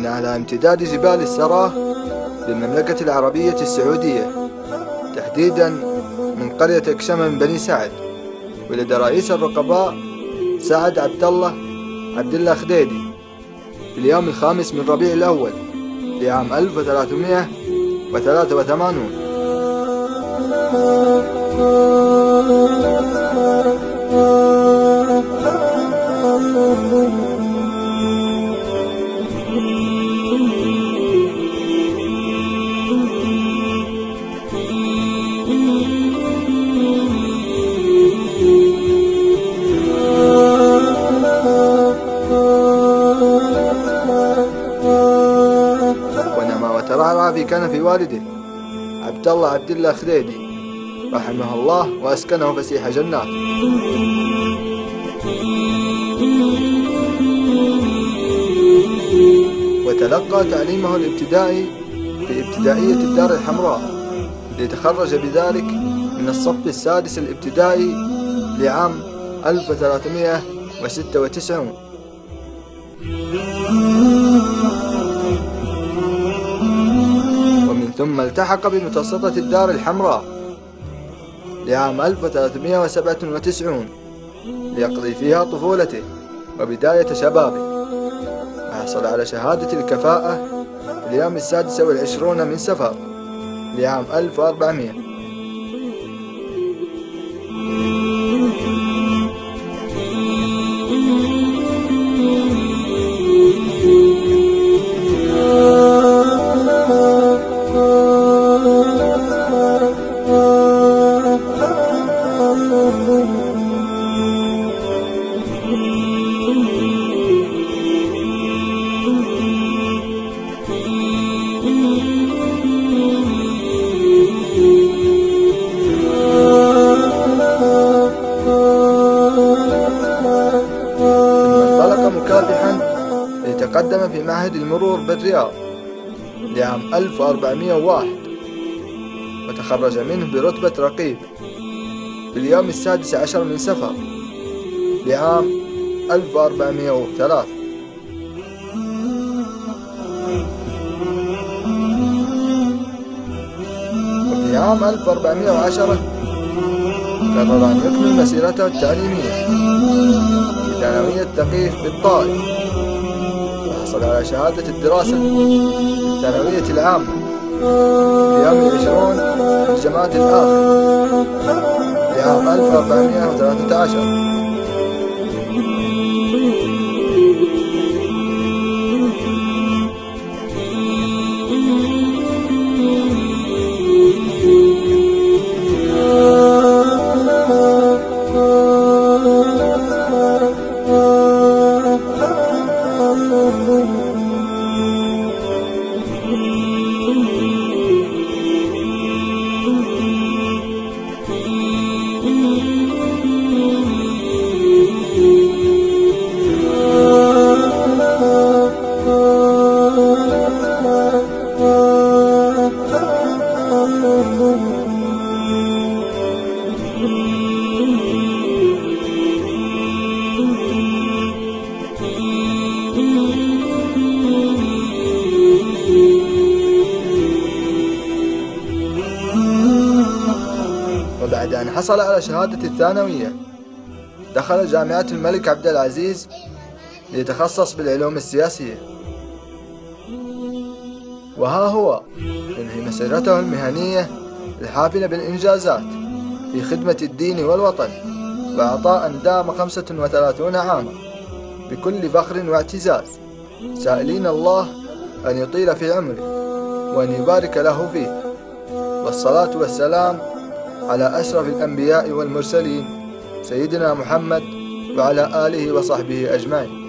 وإن على امتداد جبال السراه للمملكة العربية السعودية، تحديدا من قرية أكشمة من بني سعد، ولد رئيس الرقباء سعد عبد الله خديدي في اليوم 5 من ربيع الأول لعام 1383. ونما وترعرع في كنف والده عبد الله خديدي رحمه الله وأسكنه فسيح جنات. وتلقى تعليمه الابتدائي في ابتدائية الدار الحمراء، ليتخرج بذلك من الصف السادس الابتدائي لعام 1396. ومن ثم التحق بمتوسطة الدار الحمراء لعام 1397 ليقضي فيها طفولته وبداية شبابه، وحصل على شهادة الكفاءة في اليوم 26 من سفر لعام 1400. تقدم في معهد المرور بالرياض لعام 1401، وتخرج منه برتبة رقيب في اليوم 16 من سفر لعام 1403. وفي عام 1410 قرر أن يكمل مسيرته التعليمية في ثانوية ثقيف بالطائف، وحصل على شهادة الدراسة الثانوية العامة في اليوم 20 من جماد الآخر لعام 1413. وبعد أن حصل على شهادة الثانوية دخل جامعة الملك عبد العزيز ليتخصص بالعلوم السياسية، وها هو ينهي مسيرته المهنية الحافلة بالإنجازات في خدمة الدين والوطن، وعطاء دام 35 عاما بكل فخر واعتزاز، سائلين الله أن يطيل في عمره وأن يبارك له فيه. والصلاة والسلام على أشرف الأنبياء والمرسلين سيدنا محمد وعلى آله وصحبه أجمعين.